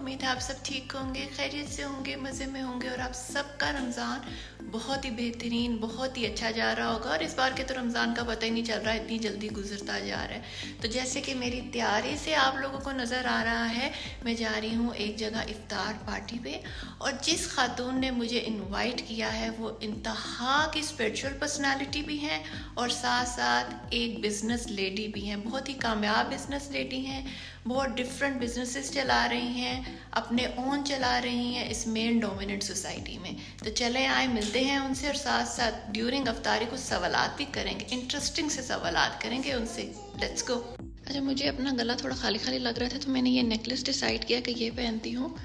उम्मीद है आप सब ठीक होंगे, खैरियत से होंगे, मज़े में होंगे और आप सबका रमज़ान बहुत ही बेहतरीन, बहुत ही अच्छा जा रहा होगा। और इस बार के तो रमज़ान का पता ही नहीं चल रहा है, इतनी जल्दी गुजरता जा रहा है। तो जैसे कि मेरी तैयारी से आप लोगों को नज़र आ रहा है, मैं जा रही हूँ एक जगह इफ्तार पार्टी पे, और जिस खातून ने मुझे इनवाइट किया है वो इंतहा की स्पिरिचुअल पर्सनालिटी भी हैं और साथ साथ एक बिज़नेस लेडी भी हैं, बहुत ही कामयाब बिज़नेस लेडी हैं, बहुत डिफरेंट बिजनेसेस चला रही हैं, अपने ओन चला रही हैं इस मेन डोमिनेंट सोसाइटी में। तो चले आए, मिलते हैं उनसे और साथ साथ ड्यूरिंग अफ्तारी कुछ सवालात भी करेंगे, इंटरेस्टिंग से सवालात करेंगे उनसे। Let's go. अच्छा, मुझे अपना गला थोड़ा खाली खाली लग रहा था तो मैंने ये नेकलेस डिसाइड किया कि ये पहनती हूँ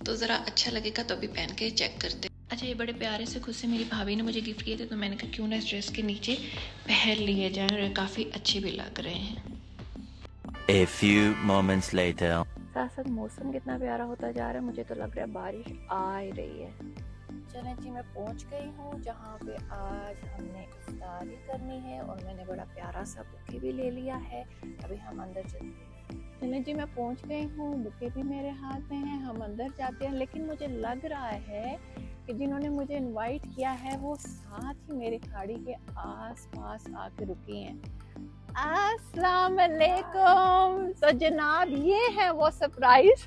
तो ज़रा अच्छा लगेगा, तो अभी पहन के चेक करते हैं। अच्छा, ये बड़े प्यारे से खुद से मेरी भाभी ने मुझे गिफ्ट किए थे, तो मैंने कहा क्यों ना इस ड्रेस के नीचे पहन लिए जाएं, और काफ़ी अच्छे भी लग रहे हैं। A few moments later. साथ साथ मौसम कितना प्यारा होता जा रहा है, मुझे तो लग रहा है बारिश आ ही रही है। चलें जी, मैं पहुंच गई हूँ जहाँ पे आज हमने इफ्तारी करनी है और मैंने बड़ा प्यारा सा बुके भी ले लिया है। अभी हम अंदर चलते हैं। चलें जी, मैं पहुंच गई हूँ, बुके भी मेरे हाथ में है, हम अंदर जाते हैं। लेकिन मुझे लग रहा है कि जिन्होंने मुझे इनवाइट किया है वो साथ ही मेरे गाड़ी के आस पास आके रुकी हैं। अस्सलाम वालेकुम। तो जनाब ये है वो सरप्राइज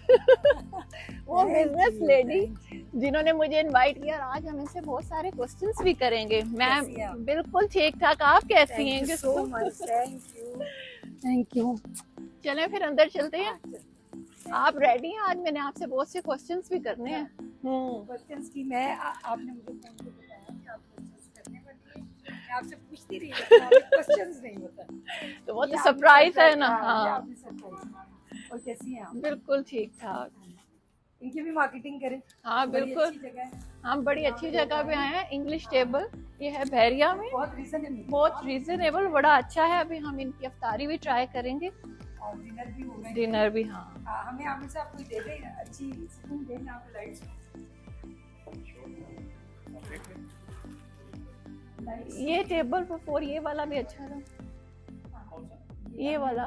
वो बिजनेस लेडी जिन्होंने मुझे इनवाइट किया, और आज हम इनसे बहुत सारे क्वेश्चंस भी करेंगे। मैम बिल्कुल ठीक ठाक, आप कैसी हैं? So much, thank you. चलें फिर अंदर चलते हैं। आप रेडी हैं? आज मैंने आपसे बहुत से क्वेश्चंस भी करने हैं। क्वेश्चंस की मैं आपने मुझे फोन पे बताया कि आप क्वेश्चंस करने वाली हैं, मैं आपसे पूछती रही हूँ, क्वेश्चंस नहीं होता तो वो तो सरप्राइज है ना। हाँ, और कैसी हैं आप? बिल्कुल ठीक ठाक। इनकी भी मार्केटिंग करें। हाँ बिल्कुल, हम बड़ी अच्छी जगह पे आए हैं। इंग्लिश टेबल ये है बहरिया में, बहुत रीजनेबल, बड़ा अच्छा है। अभी हम इनकी अफ्तारी भी ट्राई करेंगे और डिनर भी होगा। डिनर भी। हाँ, हमें आमिर साहब कोई दे दे अच्छी सुकून दे यहाँ पे लाइट्स। ये टेबल फॉर 4 ये वाला भी अच्छा था, ये वाला।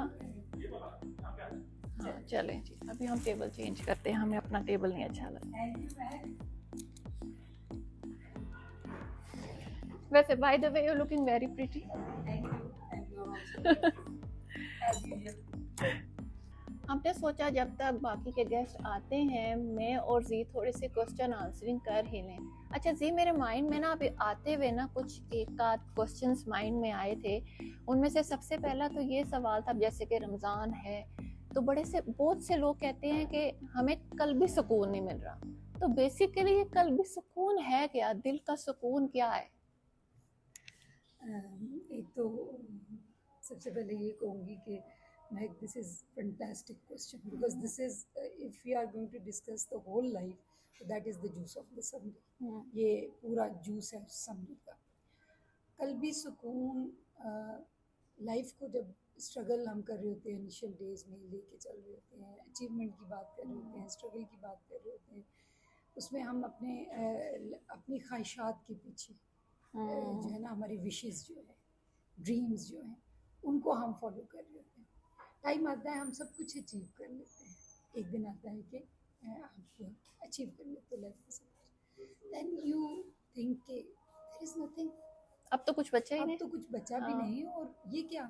हाँ चलें जी, अभी हम टेबल चेंज करते हैं, हमें अपना टेबल नहीं अच्छा लगा। वैसे by the way you looking very pretty. हमने सोचा जब तक बाकी के गेस्ट आते हैं मैं और जी थोड़े से क्वेश्चन आंसरिंग कर ही लें। अच्छा जी, मेरे माइंड में ना अभी आते हुए ना कुछ एक आध क्वेश्चंस माइंड में आए थे। उनमें से सबसे पहला तो ये सवाल था, जैसे कि रमज़ान है तो बहुत से लोग कहते हैं कि हमें कल्बी सुकून नहीं मिल रहा। तो बेसिकली ये कल्बी सुकून है क्या? दिल का सुकून क्या है? एक तो सबसे पहले ये कहूँगी कि Meg, this is fantastic question because this is if we are going to discuss the whole life, so that is the juice of the samri. ये पूरा जूस है समरी का। कल्बी सुकून लाइफ को जब स्ट्रगल हम कर रहे होते हैं, इनिशियल डेज में लेके चल रहे होते हैं, अचीवमेंट की बात कर रहे होते हैं, स्ट्रगल की बात कर रहे होते हैं, उसमें हम अपनी ख्वाहिशात के पीछे जो है ना, हमारी विशेस जो है, ड्रीम्स जो हैं, उनको हम फॉलो कर रहे होते हैं। टाइम आता है हम सब कुछ अचीव कर लेते हैं, एक दिन आता है कि आप अचीव कर लेते लाइफ में सब कुछ, देन यू थिंक के देयर इज नथिंग, अब तो कुछ बचा ही नहीं, अब तो कुछ बचा भी नहीं। और ये क्या,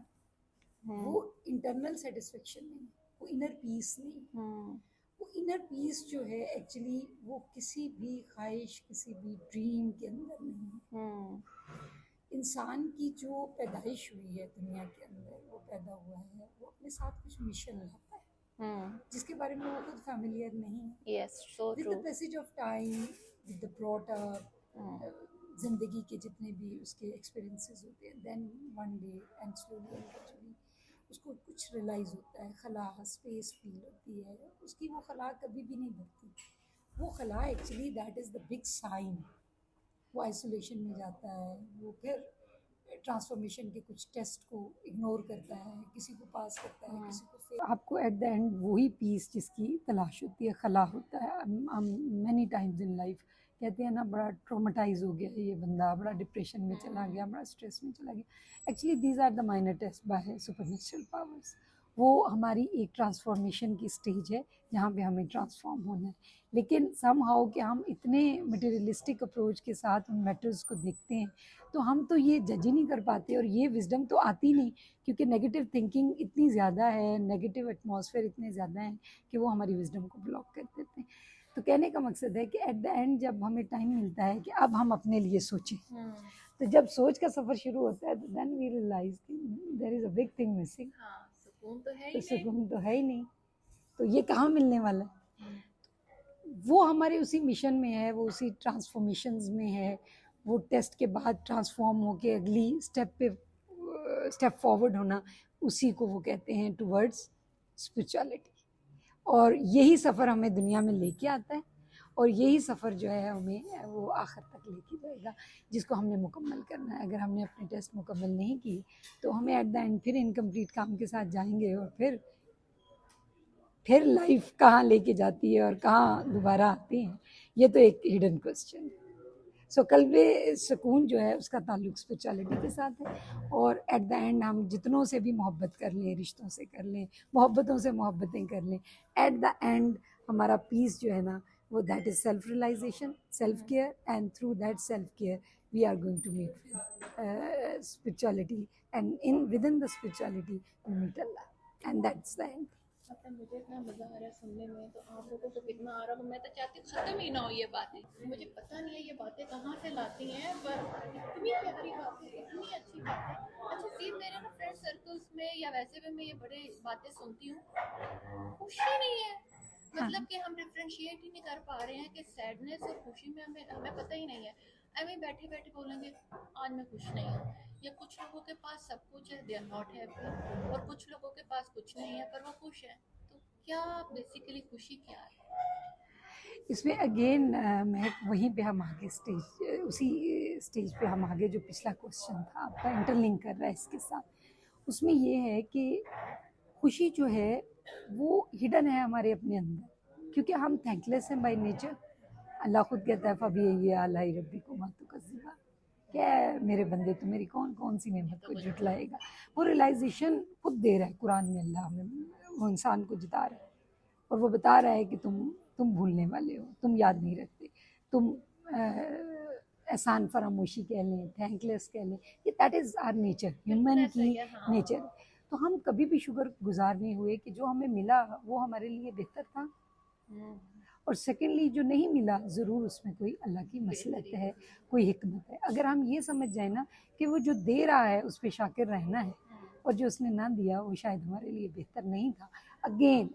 वो इंटरनल सेटिस्फेक्शन नहीं, वो इनर पीस नहीं। वो इनर पीस जो है एक्चुअली वो किसी भी ख्वाहिश, किसी भी ड्रीम के अंदर नहीं। इंसान की जो पैदाइश हुई है दुनिया के अंदर, वो पैदा हुआ है, वो अपने साथ कुछ मिशन लाता है जिसके बारे में वो खुद फैमिलियर नहीं है। Yes, so with the passage of time, with the brought up, जिंदगी के जितने भी उसके एक्सपीरियंसेस होते हैं, then one day and slowly उसको कुछ रियलाइज होता है, खला स्पेस फील होती है उसकी। वो खला कभी भी नहीं भरती। वो खला actually that is the big sign. वो आइसोलेशन में जाता है, वो फिर ट्रांसफॉर्मेशन के कुछ टेस्ट को इग्नोर करता है, किसी को पास करता है, किसी को फेल। आपको एट द एंड वही पीस जिसकी तलाश होती है, खला होता है। मैनी टाइम्स इन लाइफ कहते हैं ना, बड़ा ट्रोमेटाइज हो गया ये बंदा, बड़ा डिप्रेशन में चला गया, बड़ा स्ट्रेस में चला गया। Actually these are the minor test by supernatural powers. वो हमारी एक ट्रांसफॉर्मेशन की स्टेज है जहाँ पे हमें ट्रांसफॉर्म होना है। लेकिन समहाउ कि हम इतने मटेरियलिस्टिक अप्रोच के साथ उन मैटर्स को देखते हैं, तो हम तो ये जज ही नहीं कर पाते, और ये विजडम तो आती नहीं, क्योंकि नेगेटिव थिंकिंग इतनी ज़्यादा है, नेगेटिव एटमॉस्फेयर इतने ज़्यादा हैं कि वो हमारी विजडम को ब्लॉक कर देते हैं। तो कहने का मकसद है कि एट द एंड जब हमें टाइम मिलता है कि अब हम अपने लिए सोचें, तो जब सोच का सफ़र शुरू होता है तो देन वी रियलाइज कि there is a big thing missing. हाँ, सुकून तो है तो ही नहीं। सुकून तो है ही नहीं, तो ये कहाँ मिलने वाला है? वो हमारे उसी मिशन में है, वो उसी ट्रांसफॉर्मेशंस में है, वो टेस्ट के बाद ट्रांसफॉर्म होके अगली स्टेप फॉरवर्ड होना, उसी को वो कहते हैं टुवर्ड्स स्पिरिचुअलिटी। और यही सफ़र हमें दुनिया में लेके आता है, और यही सफ़र जो है हमें वो आखिर तक लेके जाएगा, जिसको हमने मुकम्मल करना है। अगर हमने अपने टेस्ट मुकम्मल नहीं की तो हमें एट द एंड फिर इनकम्प्लीट काम के साथ जाएंगे, और फिर लाइफ कहाँ लेके जाती है और कहाँ दोबारा आती है, ये तो एक हिडन क्वेश्चन है। सो कल्बे सुकून जो है उसका ताल्लुक स्पिरिचुअलिटी के साथ है, और एट द एंड हम जितनों से भी मोहब्बत कर लें, रिश्तों से कर लें, मोहब्बतों से मोहब्बतें कर लें, एट द एंड हमारा पीस जो है ना, वो that is self realisation, self care, and through that self care we are going to meet with spirituality, and in within the spirituality we meet Allah, and that's the end. मतलब मुझे इतना मज़ा आ रहा है सुनने में, तो आप लोगों को कितना आ रहा है। मैं तो चाहती हूँ ख़त्म ही ना हो ये बातें। मुझे पता नहीं है ये बातें कहाँ से लाती हैं, पर इतनी प्यारी बातें, इतनी अच्छी बातें। अच्छा सी, मेरे ना फ्रेंड सर्कल्स में या वैसे भी मैं ये बड़े बातें सुनती हूँ, खुशी नहीं है। मतलब कि हम डिफ्रेंशिएट ही नहीं कर पा रहे हैं कि सैडनेस और खुशी में हमें पता ही नहीं है। हमें बैठे बैठे बोलेंगे आज मैं खुश नहीं हूँ, या कुछ लोगों के पास सब कुछ है, दे आर नॉट हैप्पी, और कुछ लोगों के पास कुछ नहीं है पर वो खुश है। तो क्या बेसिकली खुशी क्या है? इसमें अगेन मैं वहीं पे हम आगे उसी स्टेज पे हम आगे, जो पिछला क्वेश्चन था आपका इंटरलिंक कर रहा है इसके साथ, उसमें ये है कि खुशी जो है वो हिडन है हमारे अपने अंदर, क्योंकि हम थैंकलेस हैं बाय नेचर। अल्लाह खुद कहता है फबी ये अल्लाह रब्बी को मातु कज़िबा, क्या है मेरे बंदे, तो मेरी कौन कौन सी नेमत को जुटलाएगा। वो रियलाइजेशन खुद दे रहा है कुरान में, अल्लाह में वो इंसान को जिता रहा है, और वो बता रहा है कि तुम भूलने वाले हो, तुम याद नहीं रखते, तुम एहसान फरामोशी कह लें, थैंकलेस कह लें, ये that is our nature, human की नेचर। तो हम कभी भी शुक्र गुजार नहीं हुए कि जो हमें मिला वो हमारे लिए बेहतर था, और सेकेंडली जो नहीं मिला ज़रूर उसमें कोई अल्लाह की मसलहत है, कोई हिकमत है। अगर हम ये समझ जाए ना कि वो जो दे रहा है उस पर शाकिर रहना है, और जो उसने ना दिया वो शायद हमारे लिए बेहतर नहीं था। अगेन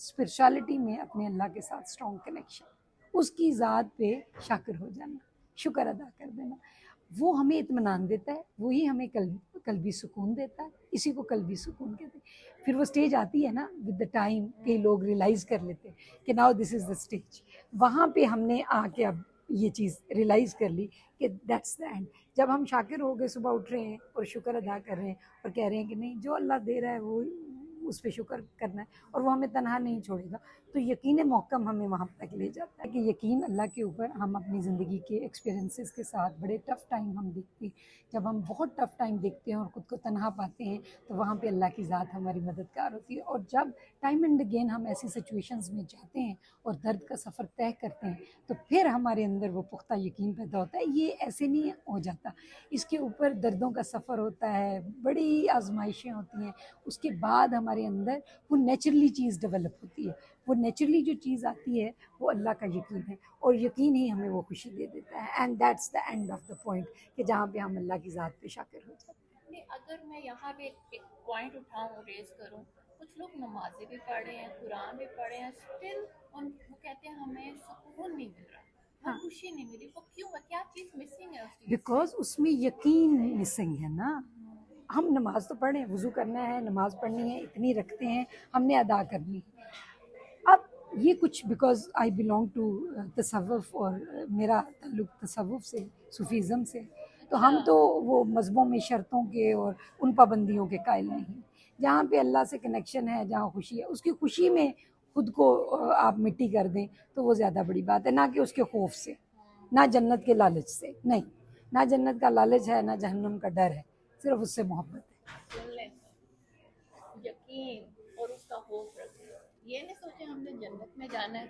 स्पिरिचुअलिटी में अपने अल्लाह के साथ स्ट्रॉन्ग कनेक्शन, उसकी ज़ात पे शाकिर हो जाना, शुक्र अदा कर देना, वो हमें इत्मीनान देता है, वही हमें कल्बी सुकून देता है। इसी को कल्बी सुकून कहते हैं। फिर वो स्टेज आती है ना विद द टाइम, कई लोग रियलाइज़ कर लेते हैं कि now this is the stage. वहाँ पे हमने आके अब ये चीज़ रियलाइज़ कर ली कि दैट्स द एंड। जब हम शाकिर हो गए, सुबह उठ रहे हैं और शुक्र अदा कर रहे हैं और कह रहे हैं कि नहीं, जो अल्लाह दे रहा है वो उस पर शुक्र करना है, और वो हमें तनहा नहीं छोड़ेगा, तो यकीन मोहकम हमें वहाँ तक ले जाता है कि यकीन अल्लाह के ऊपर हम अपनी ज़िंदगी के एक्सपीरियंसेस के साथ बड़े टफ़ टाइम हम देखते हैं। जब हम बहुत टफ़ टाइम देखते हैं और ख़ुद को तनहा पाते हैं, तो वहाँ पे अल्लाह की ज़ात हमारी मददगार होती है। और जब टाइम एंड अगेन हम ऐसी सिचुएशंस में जाते हैं और दर्द का सफ़र तय करते हैं, तो फिर हमारे अंदर वो पुख्ता यकीन पैदा होता है। ये ऐसे नहीं हो जाता, इसके ऊपर दर्दों का सफ़र होता है, बड़ी आजमाइशें होती हैं, उसके बाद हमारे अंदर वो नेचुरली चीज़ डेवलप होती है। वो नेचुरली जो चीज़ आती है वो अल्लाह का यकीन है, और यकीन ही हमें वो खुशी दे देता है। And that's the end of the point, कि जहाँ पे हम अल्लाह की ज़ात पे शाकिर हो जाते हैं। अगर मैं यहाँ पे एक पॉइंट उठाऊँ, रेज करूँ, कुछ लोग नमाजें भी पढ़े हैं, कुरान भी पढ़े हैं, स्टिल वो कहते हैं हमें सुकून नहीं मिल रहा, हाँ, खुशी नहीं मिली। वो क्यों है? क्या चीज़ मिसिंग है? बिकॉज उसमें यकीन मिसिंग है ना। हम नमाज तो पढ़ें, वज़ू करना है, नमाज पढ़नी है, इतनी रखते हैं, हमने अदा करनी है। अब ये कुछ बिकॉज आई बिलोंग टू तसव्वुफ़, और मेरा ताल्लुक़ तसव्वुफ़ से, सूफ़ीज़म से, तो हम तो वो मज़हबों में शर्तों के और उन पाबंदियों के कायल नहीं। जहाँ पे अल्लाह से कनेक्शन है, जहाँ खुशी है, उसकी खुशी में खुद को आप मिट्टी कर दें तो वो ज़्यादा बड़ी बात है, ना कि उसके खौफ से, ना जन्नत के लालच से। नहीं, ना जन्नत का लालच है, ना जहन्नम का डर है, सिर्फ उससे मोहब्बत है। यकीन और उसका होप रखें। ये नहीं सोचे हमने जन्नत में जाना है,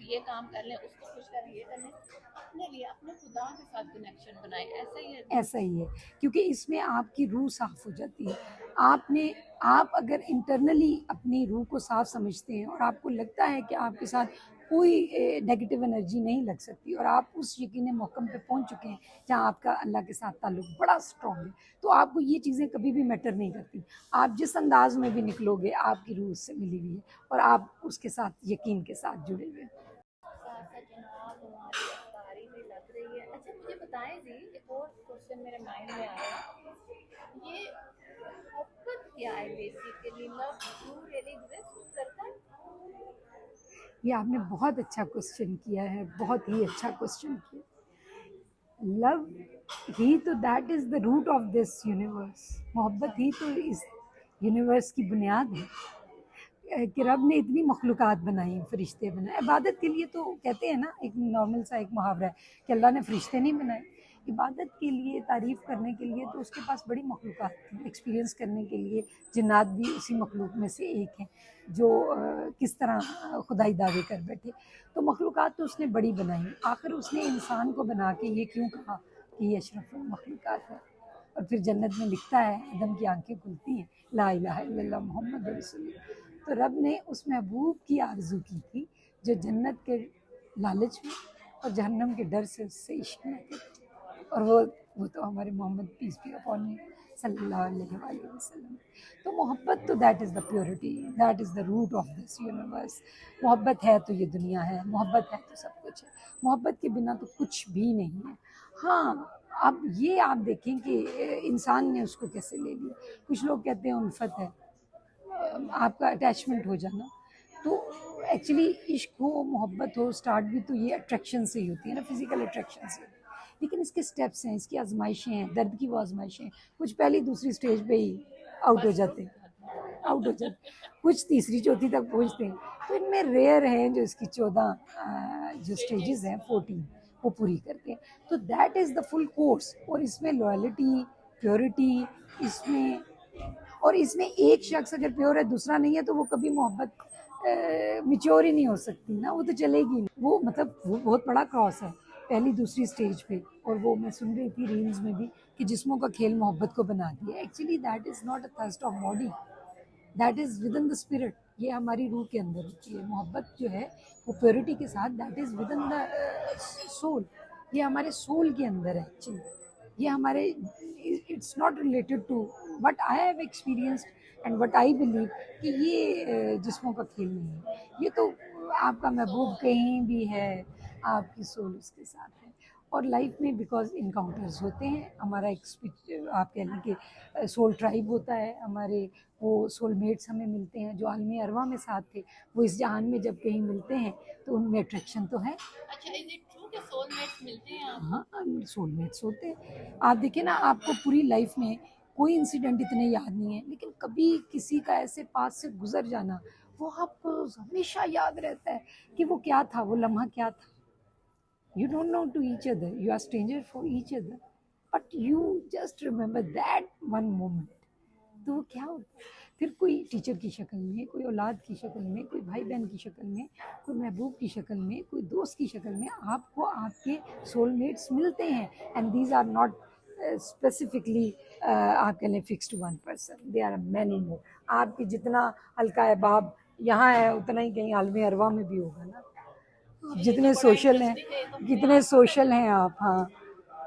ये काम कर लें, उसको खुश करें, ये कर लें। अपने लिए अपने खुदा के साथ कनेक्शन बनाएं। ऐसा ही है। ऐसा ही है, क्योंकि इसमें आपकी रूह साफ हो जाती है। आप अगर इंटरनली अपनी रूह को साफ समझते हैं और आपको लगता है कि आपके साथ कोई नेगेटिव एनर्जी नहीं लग सकती, और आप उस यकीन मौकम पे पहुंच चुके हैं जहां आपका अल्लाह के साथ ताल्लुक बड़ा स्ट्रॉन्ग है, तो आपको ये चीज़ें कभी भी मैटर नहीं करती। आप जिस अंदाज में भी निकलोगे, आपकी रूह उससे मिली हुई है और आप उसके साथ यकीन के साथ जुड़े हुए हैं। जनाब हमारी अफ्तारी भी लग रही है। अच्छा मुझे बताएं जी, एक और क्वेश्चन मेरे माइंड में आया, ये मोहब्बत क्या है basically? Love true really exist करता है? ये आपने बहुत अच्छा क्वेश्चन किया है, बहुत ही अच्छा क्वेश्चन किया। लव ही तो that is the root of this universe. मोहब्बत ही तो इस यूनिवर्स की बुनियाद है कि रब ने इतनी मखलूक़ात बनाई, फरिश्ते बनाए। इबादत के लिए तो कहते हैं ना, एक नॉर्मल सा एक मुहावरा है कि अल्लाह ने फरिश्ते नहीं बनाए। इबादत के लिए, तारीफ़ करने के लिए तो उसके पास बड़ी मखलूक़ात थी। एक्सपीरियंस करने के लिए जिन्नात भी उसी मखलूक में से एक है जो किस तरह खुदाई दावे कर बैठे। तो मखलूक़ात तो उसने बड़ी बनाई, आखिर उसने इंसान को बना के ये क्यों कहा कि ये अशरफुल मखलूक़ात है। और फिर जन्नत में लिखता है, आदम की आंखें खुलती हैं, ला इलाहा इल्लल्लाह मुहम्मद रसूलुल्लाह। तो रब ने उस महबूब की आरज़ू की थी जो जन्नत के लालच में और जहन्नम के डर से उससे इश्क में थे, और वो तो हमारे Mohammed peace be upon him सल्लल्लाहु अलैहि वसल्लम। तो मोहब्बत तो that is the purity, that is the root of this universe. मोहब्बत है तो ये दुनिया है, मोहब्बत है तो सब कुछ है। मोहब्बत के बिना तो कुछ भी नहीं है। हाँ, अब ये आप देखें कि इंसान ने उसको कैसे ले लिया। कुछ लोग कहते हैं उल्फत है, आपका अटैचमेंट हो जाना। तो एक्चुअली इश्क हो, मोहब्बत हो, स्टार्ट भी तो ये अट्रैक्शन से ही होती है ना, फिजिकल अट्रैक्शन से। लेकिन इसके स्टेप्स हैं, इसकी आजमाइशें हैं, दर्द की वो आजमाइशें हैं। कुछ पहली दूसरी स्टेज पे ही आउट हो जाते हैं, आउट हो जाते, कुछ तीसरी चौथी तक पहुंचते हैं। तो इनमें रेयर हैं जो इसकी 14 जो स्टेजेस हैं, 14 वो पूरी करते हैं। तो that is the full course. और इसमें लॉयल्टी, प्योरिटी, इसमें और इसमें एक शख्स अगर प्योर है, दूसरा नहीं है, तो वो कभी मोहब्बत मिच्योर ही नहीं हो सकती ना, वो तो चलेगी नहीं। वो मतलब वो बहुत बड़ा क्रॉस है पहली दूसरी स्टेज पे। और वो मैं सुन रही थी रील्स में भी कि जिस्मों का खेल मोहब्बत को बना दिया। Actually that is not a thirst of body, that is within the spirit. ये हमारी रूह के अंदर होती है मोहब्बत जो है, वो प्योरिटी के साथ, that is within the soul. ये हमारे सोल के अंदर है एक्चुअली। ये हमारे, it's not related to what I have experienced and what I believe कि ये जिस्मों का खेल नहीं है। ये तो आपका महबूब कहीं भी है, आपकी सोल उसके साथ है। और लाइफ में बिकॉज इनकाउंटर्स होते हैं, हमारा एक आप कह लें कि सोल ट्राइब होता है, हमारे वो सोलमेट्स हमें मिलते हैं जो आलमी अरवा में साथ थे, वो इस जहान में जब कहीं मिलते हैं तो उनमें अट्रैक्शन तो है। अच्छा, इज इट ट्रू कि सोलमेट्स मिलते हैं आप? हाँ, सोलमेट्स होते हैं। आप देखिए ना, आपको पूरी लाइफ में कोई इंसिडेंट इतने याद नहीं है, लेकिन कभी किसी का ऐसे पास से गुजर जाना, वो आपको हमेशा याद रहता है कि वो क्या था, वो लम्हा क्या था। You don't know to each other, you are stranger for each other, but you just remember that one moment. तो वो क्या होता है फिर, कोई टीचर की शक्ल में, कोई औलाद की शक्ल में, कोई भाई बहन की शक्ल में, कोई महबूब की शक्ल में, कोई दोस्त की शक्ल में आपको आपके सोलमेट्स मिलते हैं। And these are not specifically आप कह लें fixed one person, they are many more. आपके जितना हल्का है बाब यहाँ है, उतना ही कहीं आलमी अरवा में भी होगा ना। आप जितने सोशल हैं, कितने सोशल हैं आप। हाँ,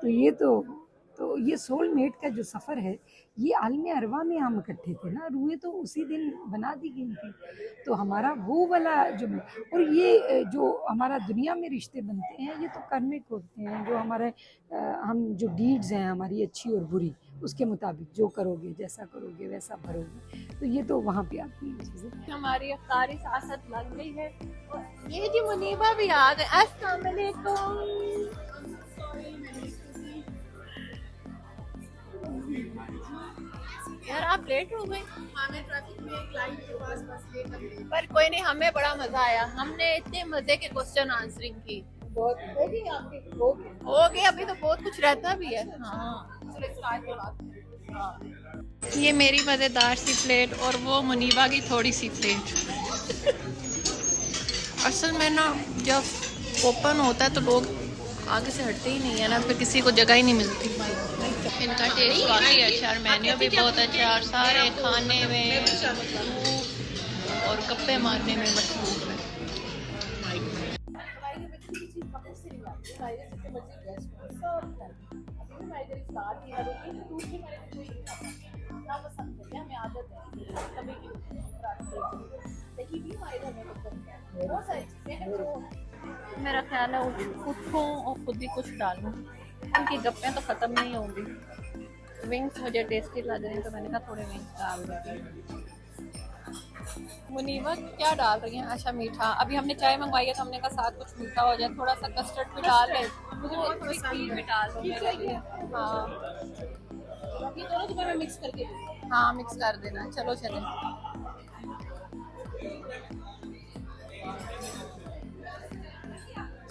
तो ये सोलमेट का जो सफ़र है, ये आलमी अरवा में हम इकट्ठे थे ना, रूहें तो उसी दिन बना दी गई थी। तो हमारा वो वाला जो, और ये जो हमारा दुनिया में रिश्ते बनते हैं, ये तो कर्मिक होते हैं, जो हमारे हम जो डीड्स हैं हमारी अच्छी और बुरी, उसके मुताबिक जो करोगे, जैसा करोगे वैसा भरोगे। तो ये तो वहाँ पे आती है चीज़ें। हमारी अफ्तारी साथ लग गई है, और ये जी मुनीबा भी आ गए। अस्सलाम वालेकुम। यार आप लेट हो गए, हमें ट्रैफिक में एक लाइन के पास बस लेट हो गई। पर कोई नहीं, हमें बड़ा मजा आया। हमने इतने मजे के क्वेश्चन आंसरिंग की। बहुत होगी आपके, होगी हो गए, अभी तो बहुत कुछ रहता भी है। हाँ, चलो स्टार्ट के बाद। हाँ। ये मेरी मज़ेदार सी प्लेट और वो मुनीबा की थोड़ी सी प्लेट। असल में ना जब ओपन होता है तो लोग आगे से हटते ही नहीं है ना, फिर किसी को जगह ही नहीं मिलती। इनका टेस्ट काफ़ी अच्छा और मेन्यू भी बहुत अच्छा और सारे खाने में और गप्पे मारने में मशहूर है। मेरा ख्याल है उठूँ और खुद ही कुछ डालूँ, उनकी गप्पें तो ख़त्म नहीं होंगी। विंग्स मुझे टेस्टी लग रहे हैं तो मैंने कहा थोड़े विंग्स डाल देती हूँ। मुनीबा क्या डाल रही हैं? अच्छा मीठा। अभी हमने चाय मंगवाई है तो हमने कहा साथ कुछ मीठा हो जाए, थोड़ा सा कस्टर्ड भी डाल लें। मुझे बहुत पसंद भी डाल दो मेरे लिए। हाँ ये दोनों तुम्हें मिक्स करके हाँ मिक्स कर देना। चलो चलें।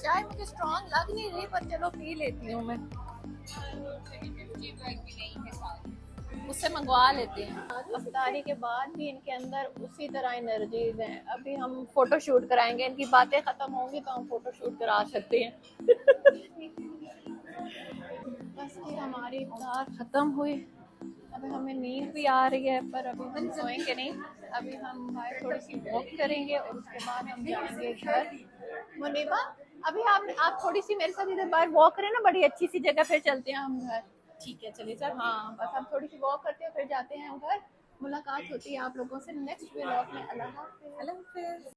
चाय मुझे स्ट्रॉन्ग लग नहीं रही पर चलो पी लेती हूँ मैं, उससे मंगवा लेते हैं। अफ्तारी के बाद भी इनके अंदर उसी तरह एनर्जीज हैं। अभी हम फोटो शूट कराएंगे, इनकी बातें खत्म होंगी तो हम फोटो शूट करा सकते हैं। बस ये हमारी इफ्तार खत्म हुई, अभी हमें नींद भी आ रही है पर अभी हम सोएंगे नहीं। अभी हम बाहर थोड़ी सी वॉक करेंगे और उसके बाद हम जाएंगे घर। मुनीबा अभी आप थोड़ी सी मेरे साथ इधर बाहर वॉक करें ना, बड़ी अच्छी सी जगह, फिर चलते हैं हम घर। ठीक है, चलिए सर। हाँ बस हम थोड़ी सी वॉक करते हैं फिर जाते हैं घर। मुलाकात होती है आप लोगों से नेक्स्ट व्लॉग में। अल्लाह हाफ़िज़।